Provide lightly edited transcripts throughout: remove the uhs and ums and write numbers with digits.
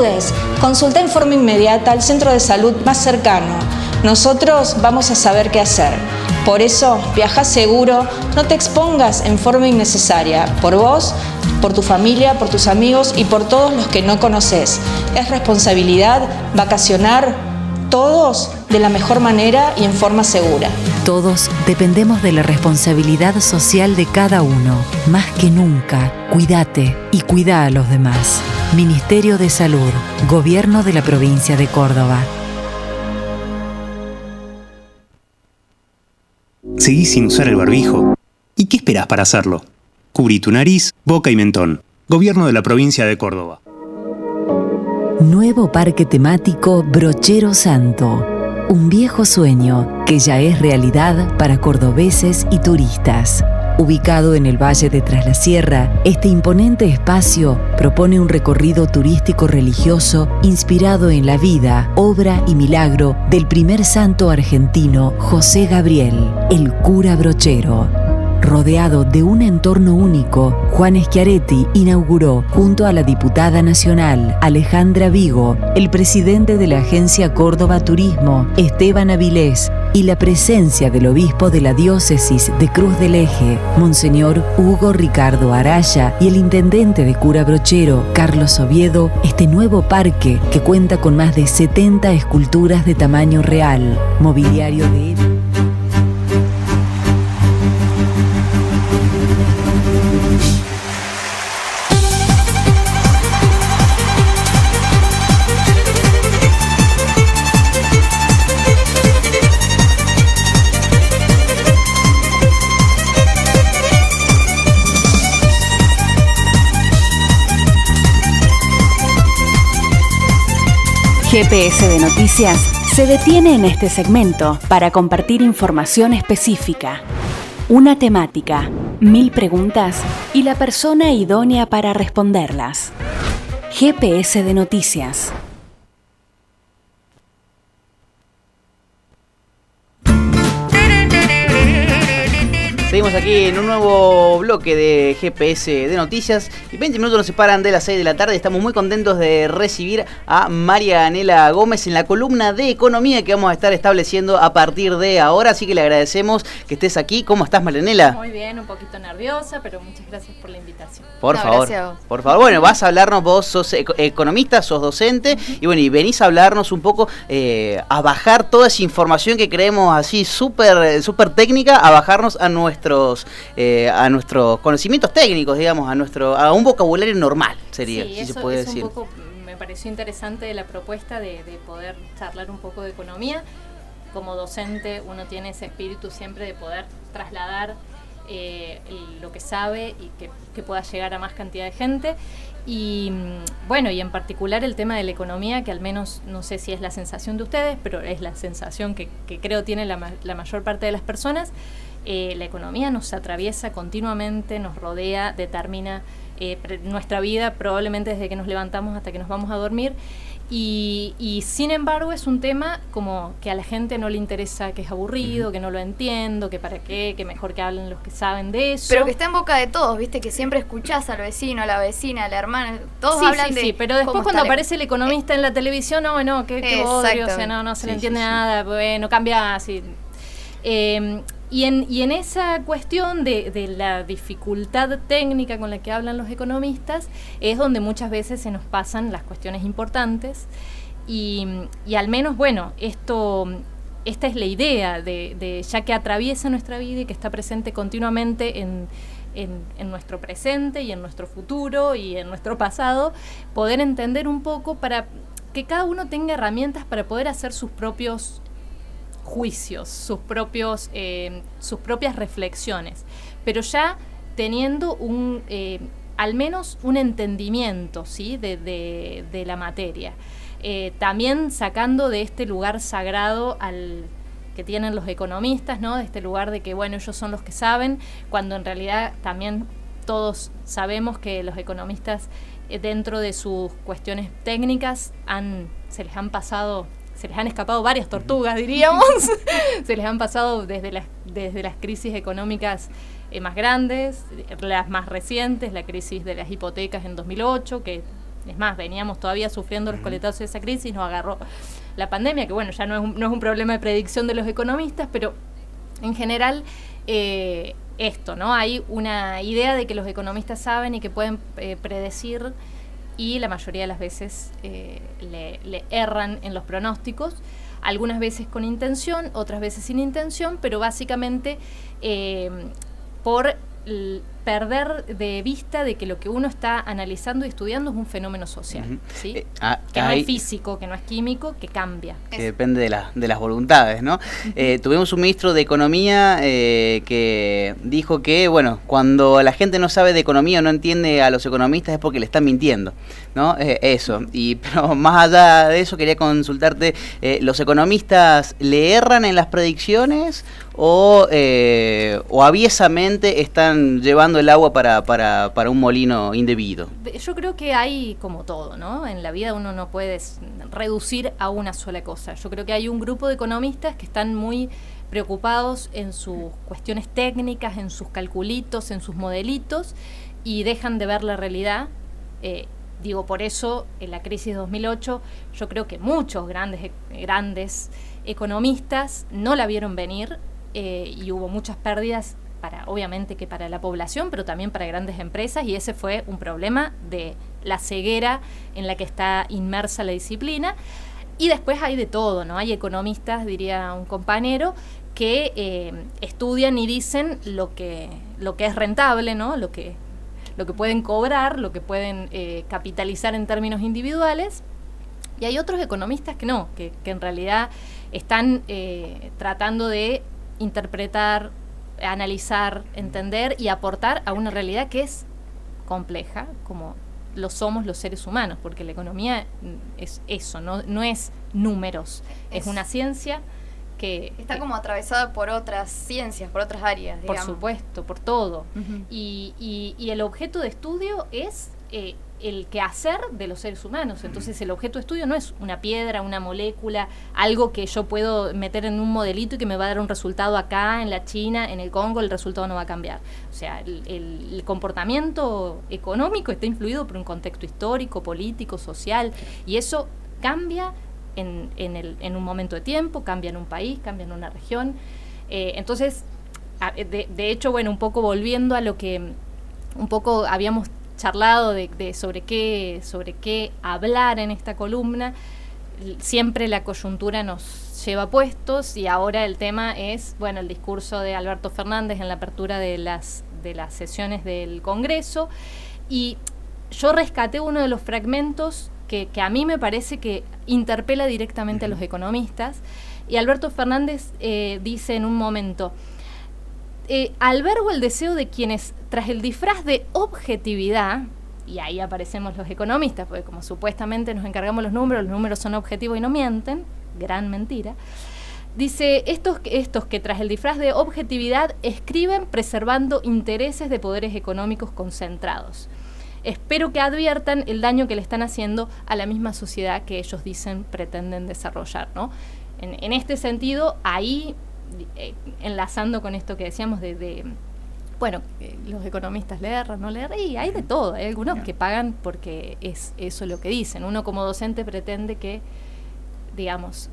dudes, consulta en forma inmediata al centro de salud más cercano. Nosotros vamos a saber qué hacer. Por eso, viaja seguro, no te expongas en forma innecesaria, por vos, por tu familia, por tus amigos y por todos los que no conoces. Es responsabilidad vacacionar todos de la mejor manera y en forma segura. Todos dependemos de la responsabilidad social de cada uno. Más que nunca, cuídate y cuida a los demás. Ministerio de Salud, Gobierno de la Provincia de Córdoba. ¿Seguís sin usar el barbijo? ¿Y qué esperás para hacerlo? Cubrí tu nariz, boca y mentón. Gobierno de la Provincia de Córdoba. Nuevo parque temático Brochero Santo. Un viejo sueño que ya es realidad para cordobeses y turistas. Ubicado en el Valle de Tras la Sierra, este imponente espacio propone un recorrido turístico religioso inspirado en la vida, obra y milagro del primer santo argentino José Gabriel, el cura brochero. Rodeado de un entorno único, Juan Schiaretti inauguró, junto a la diputada nacional Alejandra Vigo, el presidente de la Agencia Córdoba Turismo, Esteban Avilés, y la presencia del obispo de la diócesis de Cruz del Eje, Monseñor Hugo Ricardo Araya, y el intendente de Cura Brochero, Carlos Oviedo, este nuevo parque, que cuenta con más de 70 esculturas de tamaño real, mobiliario de... GPS de Noticias se detiene en este segmento para compartir información específica, una temática, 1000 preguntas y la persona idónea para responderlas. GPS de Noticias. Seguimos aquí en un nuevo bloque de GPS de Noticias y 20 minutos nos separan de las 6 de la tarde. Estamos muy contentos de recibir a Marianela Gómez en la columna de Economía que vamos a estar estableciendo a partir de ahora, así que le agradecemos que estés aquí. ¿Cómo estás, Marianela? Muy bien, un poquito nerviosa, pero muchas gracias por la invitación. Por favor, por favor. Bueno, vas a hablarnos, vos sos economista, sos docente y bueno, y venís a hablarnos un poco, a bajar toda esa información que creemos así súper técnica, a bajarnos a nuestros conocimientos técnicos, digamos, a un vocabulario normal, sería, sí, si eso, se puede decir. Un poco me pareció interesante la propuesta de poder charlar un poco de economía. Como docente uno tiene ese espíritu siempre de poder trasladar lo que sabe y que pueda llegar a más cantidad de gente. Y bueno, y en particular el tema de la economía, que al menos no sé si es la sensación de ustedes, pero es la sensación que creo tiene la mayor parte de las personas. La economía nos atraviesa continuamente, nos rodea, determina nuestra vida probablemente desde que nos levantamos hasta que nos vamos a dormir. Y sin embargo es un tema como que a la gente no le interesa, que es aburrido, que no lo entiendo, que para qué, que mejor que hablen los que saben de eso. Pero que está en boca de todos, viste, que siempre escuchás al vecino, a la vecina, a la hermana, todos hablan de... Sí, pero después cuando aparece el economista en la televisión, no, bueno, qué bodrio, o sea, no se le entiende nada, bueno, cambia así. Y en esa cuestión de la dificultad técnica con la que hablan los economistas es donde muchas veces se nos pasan las cuestiones importantes y al menos, bueno, esta es la idea de ya que atraviesa nuestra vida y que está presente continuamente en nuestro presente y en nuestro futuro y en nuestro pasado, poder entender un poco para que cada uno tenga herramientas para poder hacer sus propios juicios, sus propias reflexiones, pero ya teniendo al menos un entendimiento, ¿sí? de la materia, también sacando de este lugar sagrado que tienen los economistas, ¿no? De este lugar de que bueno, ellos son los que saben, cuando en realidad también todos sabemos que los economistas dentro de sus cuestiones técnicas se les han escapado varias tortugas, diríamos. Se les han pasado desde las crisis económicas más grandes, las más recientes, la crisis de las hipotecas en 2008, que Es más, veníamos todavía sufriendo los coletazos de esa crisis, nos agarró la pandemia, que bueno, ya no es un problema de predicción de los economistas, pero en general esto, ¿no? Hay una idea de que los economistas saben y que pueden predecir, y la mayoría de las veces le erran en los pronósticos, algunas veces con intención, otras veces sin intención, pero básicamente por perder de vista de que lo que uno está analizando y estudiando es un fenómeno social, ¿sí? Que no es físico, que no es químico, que cambia. Que depende de las voluntades, ¿no? Tuvimos un ministro de Economía que dijo que, bueno, cuando la gente no sabe de economía o no entiende a los economistas es porque le están mintiendo, ¿no? Eso. Pero más allá de eso quería consultarte, ¿los economistas le erran en las predicciones o aviesamente están llevando el agua para un molino indebido? Yo creo que hay como todo, ¿no? En la vida uno no puede reducir a una sola cosa. Yo creo que hay un grupo de economistas que están muy preocupados en sus cuestiones técnicas, en sus calculitos, en sus modelitos, y dejan de ver la realidad. Digo, por eso en la crisis de 2008 yo creo que muchos grandes economistas no la vieron venir, y hubo muchas pérdidas obviamente que para la población, pero también para grandes empresas, y ese fue un problema de la ceguera en la que está inmersa la disciplina. Y después hay de todo, ¿no? Hay economistas, diría un compañero, que estudian y dicen lo que es rentable, ¿no? Lo que pueden cobrar, lo que pueden capitalizar en términos individuales. Y hay otros economistas que no, que en realidad están tratando de interpretar, analizar, entender y aportar a una realidad que es compleja, como lo somos los seres humanos, porque la economía es eso, no es números, es una ciencia que está como atravesada por otras ciencias, por otras áreas, digamos. Por supuesto, por todo. Y el objeto de estudio es el quehacer de los seres humanos. Entonces el objeto de estudio no es una piedra, una molécula, algo que yo puedo meter en un modelito y que me va a dar un resultado acá, en la China, en el Congo, el resultado no va a cambiar. O sea, el comportamiento económico está influido por un contexto histórico, político, social, y eso cambia en un momento de tiempo, cambia en un país, cambia en una región. Entonces, de hecho, bueno, un poco volviendo a lo que un poco habíamos charlado sobre qué hablar en esta columna, siempre la coyuntura nos lleva puestos, y ahora el tema es, bueno, el discurso de Alberto Fernández en la apertura de las sesiones del Congreso, y yo rescaté uno de los fragmentos que a mí me parece que interpela directamente a los economistas, y Alberto Fernández dice en un momento: albergo el deseo de quienes, tras el disfraz de objetividad, y ahí aparecemos los economistas, porque como supuestamente nos encargamos los números son objetivos y no mienten, gran mentira. Dice, estos que tras el disfraz de objetividad escriben preservando intereses de poderes económicos concentrados. Espero que adviertan el daño que le están haciendo a la misma sociedad que ellos dicen pretenden desarrollar, ¿no? En este sentido, ahí, enlazando con esto que decíamos bueno, los economistas le erran, no le erran, y hay de todo. Hay algunos que pagan porque es eso lo que dicen. Uno como docente pretende que, digamos,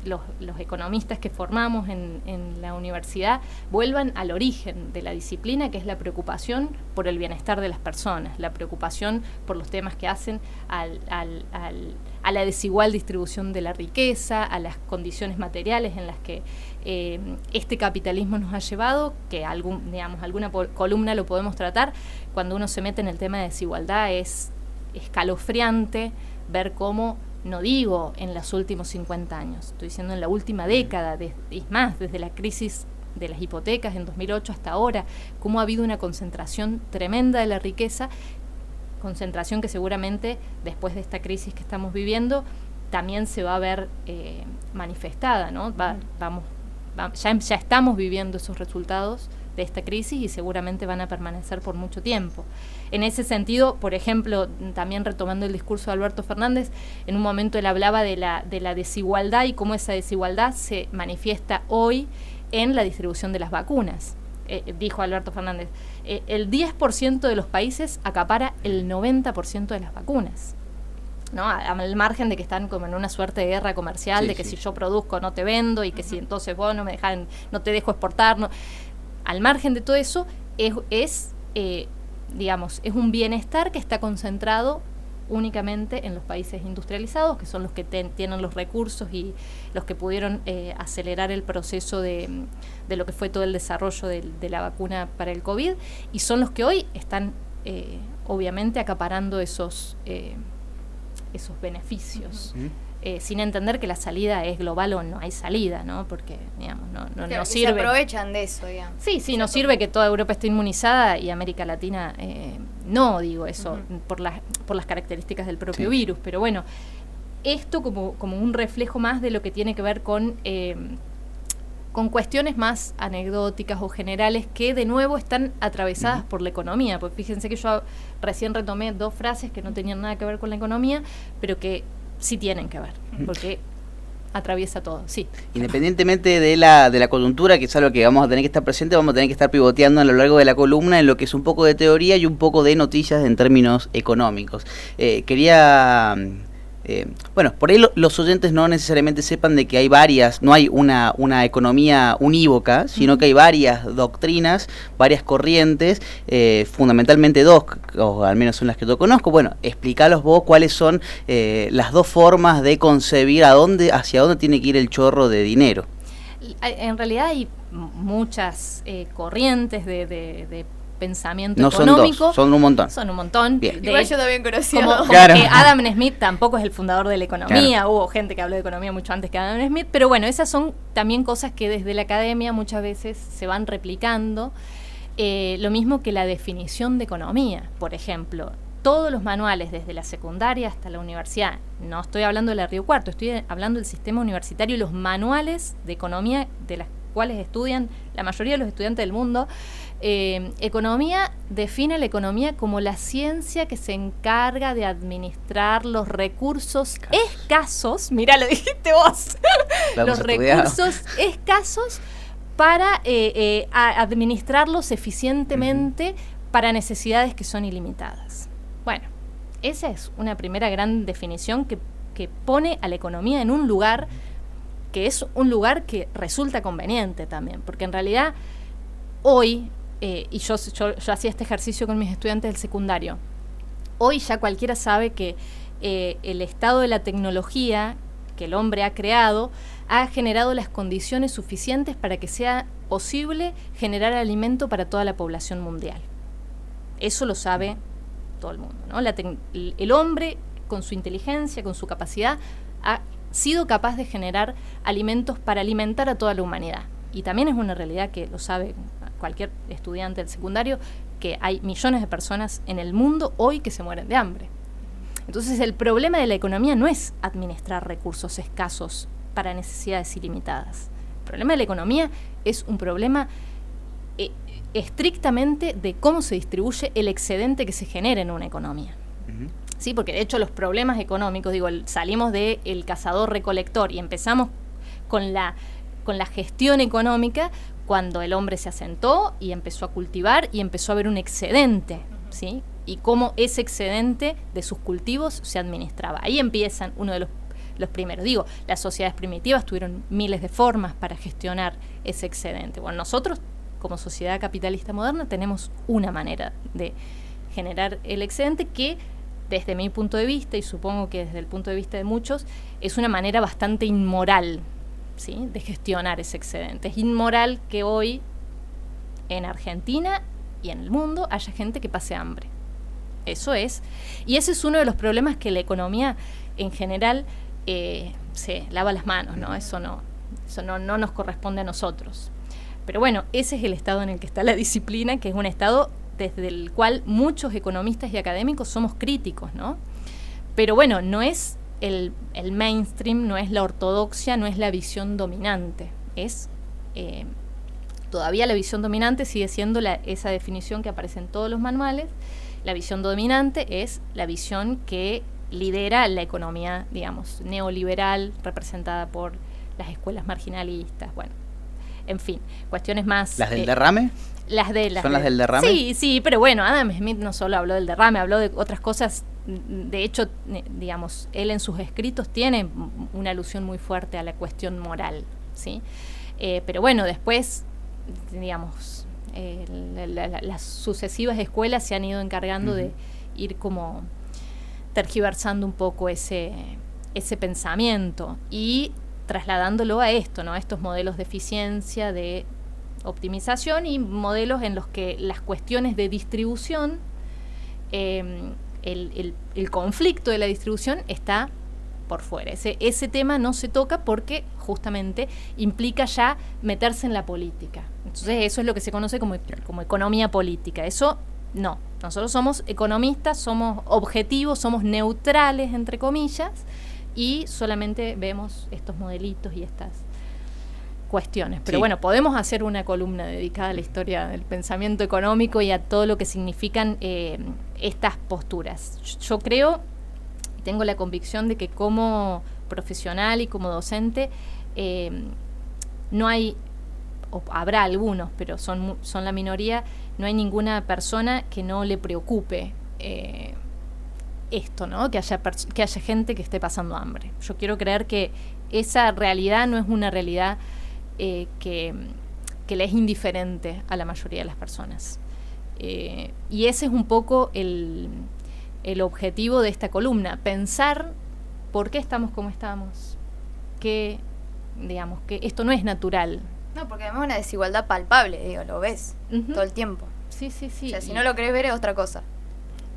los economistas que formamos en la universidad vuelvan al origen de la disciplina, que es la preocupación por el bienestar de las personas, la preocupación por los temas que hacen a la desigual distribución de la riqueza, a las condiciones materiales en las que este capitalismo nos ha llevado, que alguna columna lo podemos tratar. Cuando uno se mete en el tema de desigualdad es escalofriante ver cómo, no digo en los últimos 50 años, estoy diciendo en la última década, es más, desde la crisis de las hipotecas en 2008 hasta ahora, cómo ha habido una concentración tremenda de la riqueza, concentración que seguramente después de esta crisis que estamos viviendo también se va a ver manifestada, ¿no? Ya estamos viviendo esos resultados de esta crisis y seguramente van a permanecer por mucho tiempo. En ese sentido, por ejemplo, también retomando el discurso de Alberto Fernández, en un momento él hablaba de la desigualdad y cómo esa desigualdad se manifiesta hoy en la distribución de las vacunas. dijo Alberto Fernández, el 10% de los países acapara el 90% de las vacunas. ¿No? Al margen de que están como en una suerte de guerra comercial, de que si yo produzco no te vendo y que si entonces vos no te dejo exportar. No. Al margen de todo eso, es un bienestar que está concentrado únicamente en los países industrializados, que son los que tienen los recursos y los que pudieron acelerar el proceso de lo que fue todo el desarrollo de la vacuna para el COVID, y son los que hoy están obviamente acaparando esos beneficios, sin entender que la salida es global o no hay salida, ¿no? Porque, digamos, no sirve. Se aprovechan de eso, digamos. Sí, no sirve que toda Europa esté inmunizada y América Latina no, digo eso, por las características del propio virus, pero bueno, esto como un reflejo más de lo que tiene que ver con cuestiones más anecdóticas o generales que de nuevo están atravesadas por la economía, porque fíjense que yo recién retomé 2 frases que no tenían nada que ver con la economía, pero que sí tienen que ver, porque atraviesa todo, sí. Independientemente de la coyuntura, que es algo que vamos a tener que estar presente, vamos a tener que estar pivoteando a lo largo de la columna en lo que es un poco de teoría y un poco de noticias en términos económicos. Por ahí los oyentes no necesariamente sepan de que hay no hay una economía unívoca, sino que hay varias doctrinas, varias corrientes, fundamentalmente 2, o al menos son las que yo conozco. Bueno, explícalos vos cuáles son las 2 formas de concebir hacia dónde tiene que ir el chorro de dinero. En realidad hay muchas corrientes de pensamiento no económico. Son un montón. Son un montón. Bien. Igual yo también conocía. Como claro. que Adam Smith tampoco es el fundador de la economía. Claro. Hubo gente que habló de economía mucho antes que Adam Smith. Pero bueno, esas son también cosas que desde la academia muchas veces se van replicando. Lo mismo que la definición de economía. Por ejemplo, todos los manuales desde la secundaria hasta la universidad, no estoy hablando de la Río Cuarto, estoy hablando del sistema universitario y los manuales de economía de las cuales estudian la mayoría de los estudiantes del mundo. Economía define la economía como la ciencia que se encarga de administrar los recursos escasos, mirá, lo dijiste vos, los recursos escasos para administrarlos eficientemente para necesidades que son ilimitadas. Bueno, esa es una primera gran definición que pone a la economía en un lugar que es un lugar que resulta conveniente también, porque en realidad hoy, y yo hacía este ejercicio con mis estudiantes del secundario, hoy ya cualquiera sabe que el estado de la tecnología que el hombre ha creado ha generado las condiciones suficientes para que sea posible generar alimento para toda la población mundial. Eso lo sabe todo el mundo, ¿no? El hombre, con su inteligencia, con su capacidad, ha sido capaz de generar alimentos para alimentar a toda la humanidad. Y también es una realidad que lo sabe cualquier estudiante del secundario, que hay millones de personas en el mundo hoy que se mueren de hambre. Entonces el problema de la economía no es administrar recursos escasos para necesidades ilimitadas. El problema de la economía es un problema estrictamente de cómo se distribuye el excedente que se genera en una economía. Sí, porque de hecho los problemas económicos, salimos del cazador-recolector y empezamos con la gestión económica cuando el hombre se asentó y empezó a cultivar y empezó a haber un excedente, ¿sí? Y cómo ese excedente de sus cultivos se administraba. Ahí empiezan uno de los primeros. Las sociedades primitivas tuvieron miles de formas para gestionar ese excedente. Bueno, nosotros como sociedad capitalista moderna tenemos una manera de generar el excedente que, desde mi punto de vista, y supongo que desde el punto de vista de muchos, es una manera bastante inmoral, ¿sí?, de gestionar ese excedente. Es inmoral que hoy en Argentina y en el mundo haya gente que pase hambre. Eso es. Y ese es uno de los problemas que la economía en general se lava las manos, ¿no? Eso no nos corresponde a nosotros. Pero bueno, ese es el estado en el que está la disciplina, que es un estado desde el cual muchos economistas y académicos somos críticos, ¿no? Pero bueno, no es el mainstream, no es la ortodoxia, no es la visión dominante. Todavía la visión dominante sigue siendo esa definición que aparece en todos los manuales. La visión dominante es la visión que lidera la economía, digamos, neoliberal, representada por las escuelas marginalistas. Bueno, en fin, cuestiones más... ¿Las del derrame? Las del derrame. Sí, pero bueno, Adam Smith no solo habló del derrame, habló de otras cosas. De hecho, digamos, él en sus escritos tiene una alusión muy fuerte a la cuestión moral, ¿sí? Pero bueno, después, digamos, las sucesivas escuelas se han ido encargando de ir como tergiversando un poco ese pensamiento y trasladándolo a esto, ¿no? A estos modelos de eficiencia, de optimización y modelos en los que las cuestiones de distribución, el conflicto de la distribución está por fuera. Ese tema no se toca porque justamente implica ya meterse en la política. Entonces eso es lo que se conoce como economía política. Eso no. Nosotros somos economistas, somos objetivos, somos neutrales, entre comillas, y solamente vemos estos modelitos y estas cuestiones. Pero bueno, podemos hacer una columna dedicada a la historia del pensamiento económico y a todo lo que significan estas posturas. Yo creo, tengo la convicción de que como profesional y como docente no hay, o habrá algunos, pero son la minoría, no hay ninguna persona que no le preocupe esto, ¿no? Que haya gente que esté pasando hambre. Yo quiero creer que esa realidad no es una realidad que le es indiferente a la mayoría de las personas. Y ese es un poco el objetivo de esta columna, pensar por qué estamos como estamos, que digamos que esto no es natural. No, porque además es una desigualdad palpable, digo, lo ves todo el tiempo. Sí. O sea, si no lo querés ver es otra cosa,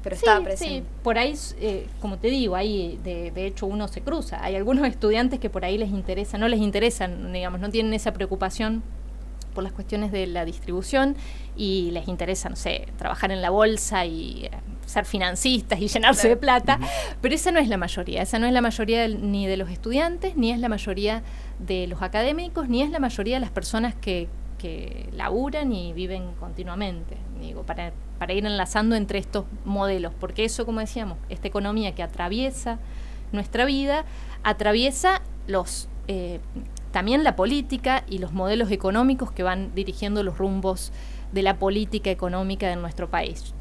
pero está presente. Sí, por ahí, como te digo, ahí de hecho uno se cruza. Hay algunos estudiantes que por ahí no les interesan, digamos, no tienen esa preocupación por las cuestiones de la distribución y les interesa, no sé, trabajar en la bolsa y ser financistas y llenarse de plata, pero esa no es la mayoría, ni de los estudiantes, ni es la mayoría de los académicos, ni es la mayoría de las personas que laburan y viven continuamente, digo, para ir enlazando entre estos modelos, porque eso, como decíamos, esta economía que atraviesa nuestra vida, atraviesa también la política y los modelos económicos que van dirigiendo los rumbos de la política económica de nuestro país.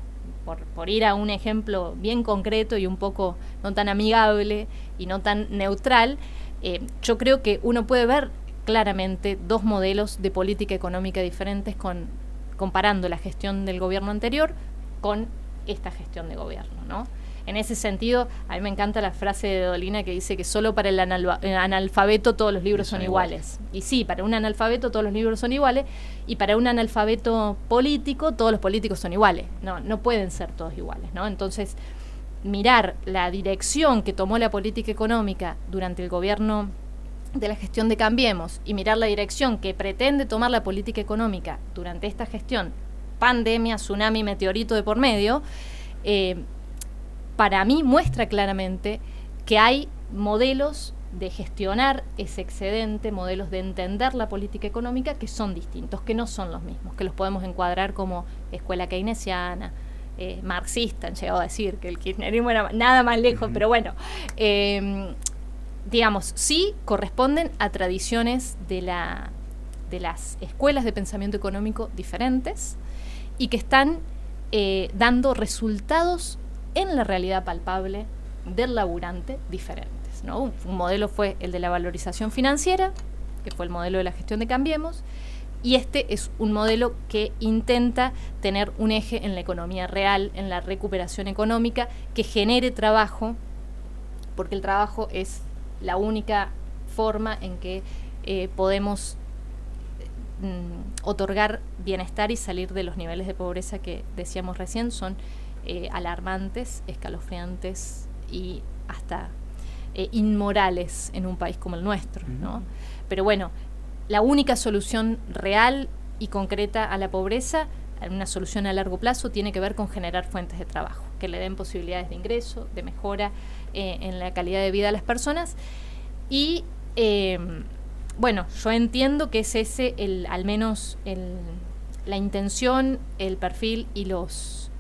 Por ir a un ejemplo bien concreto y un poco no tan amigable y no tan neutral, yo creo que uno puede ver claramente dos modelos de política económica diferentes comparando la gestión del gobierno anterior con esta gestión de gobierno, ¿no? En ese sentido, a mí me encanta la frase de Dolina que dice que solo para el analfabeto todos los libros son iguales. Y sí, para un analfabeto todos los libros son iguales, y para un analfabeto político todos los políticos son iguales. No pueden ser todos iguales, ¿no? Entonces, mirar la dirección que tomó la política económica durante el gobierno de la gestión de Cambiemos y mirar la dirección que pretende tomar la política económica durante esta gestión, pandemia, tsunami, meteorito de por medio, para mí muestra claramente que hay modelos de gestionar ese excedente, modelos de entender la política económica que son distintos, que no son los mismos, que los podemos encuadrar como escuela keynesiana, marxista, han llegado a decir que el kirchnerismo era nada más lejos, pero bueno, digamos, sí corresponden a tradiciones de las escuelas de pensamiento económico diferentes y que están dando resultados en la realidad palpable del laburante diferentes, ¿no? Un modelo fue el de la valorización financiera, que fue el modelo de la gestión de Cambiemos, y este es un modelo que intenta tener un eje en la economía real, en la recuperación económica, que genere trabajo, porque el trabajo es la única forma en que podemos otorgar bienestar y salir de los niveles de pobreza que decíamos recién, son alarmantes, escalofriantes y hasta inmorales en un país como el nuestro, ¿no? Pero bueno, la única solución real y concreta a la pobreza, una solución a largo plazo, tiene que ver con generar fuentes de trabajo, que le den posibilidades de ingreso, de mejora en la calidad de vida a las personas. Y bueno, yo entiendo que es ese al menos la intención, el perfil y las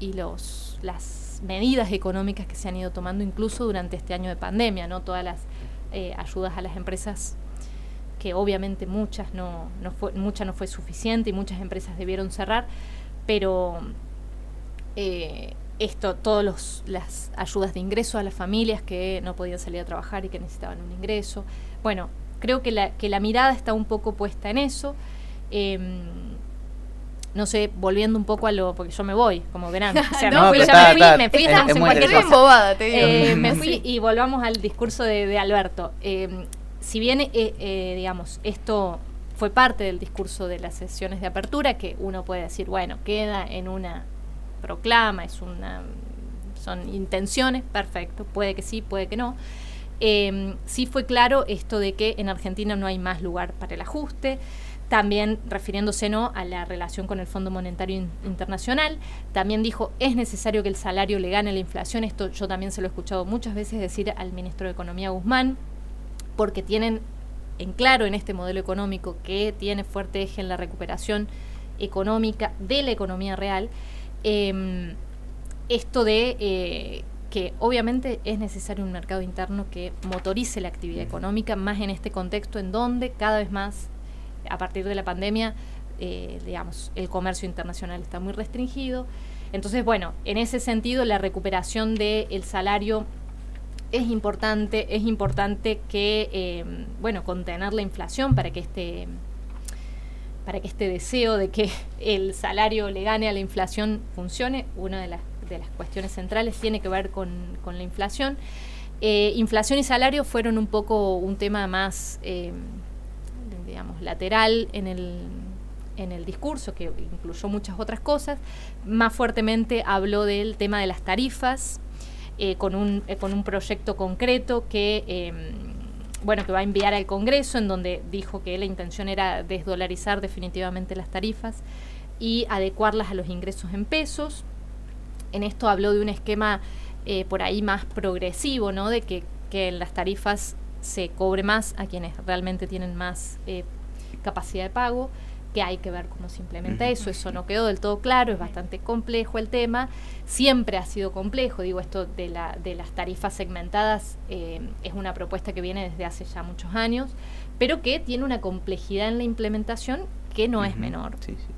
medidas económicas que se han ido tomando incluso durante este año de pandemia, ¿no? Todas las ayudas a las empresas que obviamente muchas no fue suficiente y muchas empresas debieron cerrar, pero todas las ayudas de ingreso a las familias que no podían salir a trabajar y que necesitaban un ingreso. Bueno, creo que la mirada está un poco puesta en eso. No sé, volviendo un poco porque yo me voy, como verán. O sea, No, me fui, estamos en cualquier cosa. Embobada, te digo. Me fui y volvamos al discurso de Alberto. Si bien, digamos, esto fue parte del discurso de las sesiones de apertura, que uno puede decir, bueno, queda en una proclama, son intenciones, perfecto, puede que sí, puede que no. Sí fue claro esto de que en Argentina no hay más lugar para el ajuste. También refiriéndose a la relación con el Fondo Monetario Internacional, también dijo, es necesario que el salario le gane a la inflación. Esto yo también se lo he escuchado muchas veces decir al ministro de Economía, Guzmán, porque tienen en claro en este modelo económico que tiene fuerte eje en la recuperación económica de la economía real, esto de que obviamente es necesario un mercado interno que motorice la actividad económica, más en este contexto en donde cada vez más, a partir de la pandemia, digamos, el comercio internacional está muy restringido. Entonces, bueno, en ese sentido, la recuperación del salario es importante que, bueno, contener la inflación para que este deseo de que el salario le gane a la inflación funcione. Una de las cuestiones centrales tiene que ver con la inflación. Inflación y salario fueron un poco un tema más, digamos, lateral en el discurso, que incluyó muchas otras cosas. Más fuertemente habló del tema de las tarifas, con un proyecto concreto que va a enviar al Congreso, en donde dijo que la intención era desdolarizar definitivamente las tarifas y adecuarlas a los ingresos en pesos. En esto habló de un esquema por ahí más progresivo, ¿no? De que en las tarifas se cobre más a quienes realmente tienen más capacidad de pago, que hay que ver cómo se implementa eso no quedó del todo claro, es bastante complejo el tema, siempre ha sido complejo, digo, esto de las tarifas segmentadas es una propuesta que viene desde hace ya muchos años, pero que tiene una complejidad en la implementación que no es menor. Sí, sí.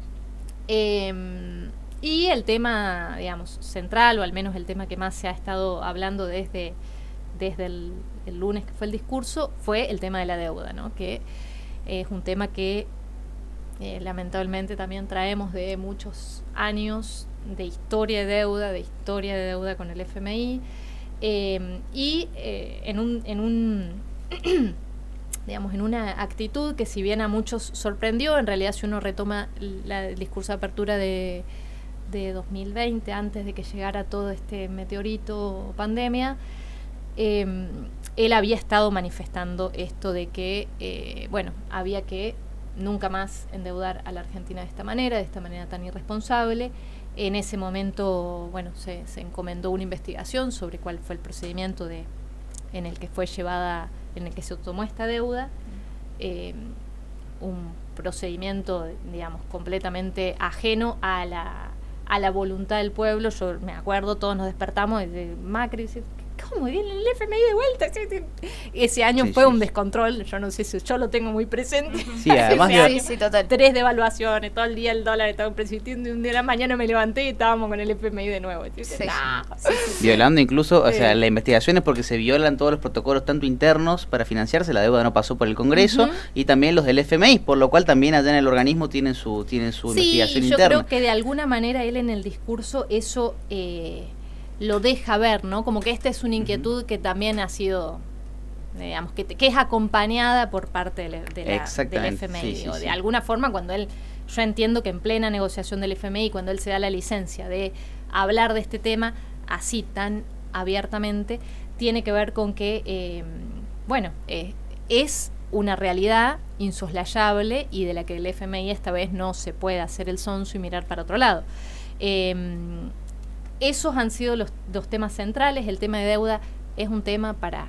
Y el tema, digamos, central, o al menos el tema que más se ha estado hablando desde el lunes que fue el discurso, fue el tema de la deuda, ¿no? Que es un tema que lamentablemente también traemos de muchos años de historia de deuda con el FMI, y digamos, en una actitud que, si bien a muchos sorprendió, en realidad, si uno retoma el discurso de apertura de 2020, antes de que llegara todo este meteorito pandemia, él había estado manifestando esto de que había que nunca más endeudar a la Argentina de esta manera tan irresponsable. En ese momento, se encomendó una investigación sobre cuál fue el procedimiento en el que se tomó esta deuda, un procedimiento, digamos, completamente ajeno a la voluntad del pueblo. Yo me acuerdo, todos nos despertamos de Macri, ¿cómo viene el FMI de vuelta? Ese año fue un descontrol, yo no sé si yo lo tengo muy presente. Sí, además total. 3 devaluaciones, todo el día el dólar estaba presintiendo, y un día de la mañana me levanté y estábamos con el FMI de nuevo. Violando incluso, o sea, la investigación es porque se violan todos los protocolos, tanto internos para financiarse, la deuda no pasó por el Congreso, y también los del FMI, por lo cual también allá en el organismo tienen su investigación interna. Yo creo que de alguna manera él en el discurso eso lo deja ver, ¿no? Como que esta es una inquietud que también ha sido, digamos, que es acompañada por parte del FMI. Sí, de alguna forma, yo entiendo que en plena negociación del FMI, cuando él se da la licencia de hablar de este tema así tan abiertamente, tiene que ver con que, es una realidad insoslayable y de la que el FMI esta vez no se puede hacer el sonso y mirar para otro lado. Esos han sido los temas centrales. El tema de deuda es un tema para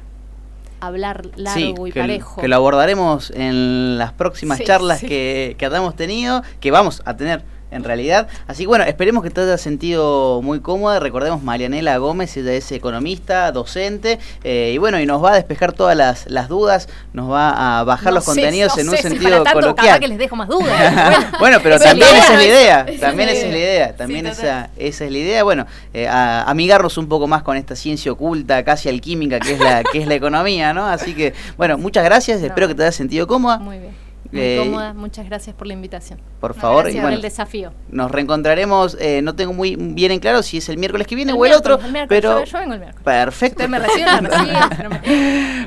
hablar largo y parejo. Que lo abordaremos en las próximas charlas que hayamos tenido, que vamos a tener en realidad. Así que bueno, esperemos que te hayas sentido muy cómoda. Recordemos, Marianela Gómez, ella es economista, docente, y bueno, y nos va a despejar todas las dudas, nos va a bajar los contenidos en un sentido coloquial. Capaz que les dejo más dudas. Bueno, pero también esa es la idea, también esa es la idea, también Sí, esa es la idea. Bueno, a amigarnos un poco más con esta ciencia oculta, casi alquímica, que es la economía, ¿no? Así que, bueno, muchas gracias, espero que te hayas sentido cómoda. Muy bien. Muy cómoda, muchas gracias por la invitación. Por favor, gracias y bueno, por el desafío. Nos reencontraremos, no tengo muy bien en claro si es el miércoles que viene o el otro, pero yo vengo el miércoles. perfecto. Usted me recibe,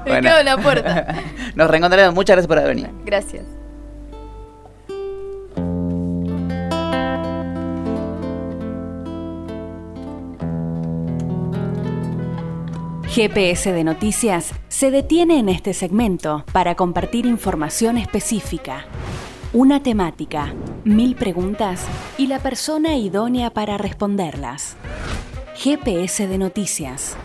Me quedo en la puerta. Nos reencontraremos, muchas gracias por haber venido. Gracias. GPS de Noticias se detiene en este segmento para compartir información específica, una temática, 1000 preguntas y la persona idónea para responderlas. GPS de Noticias.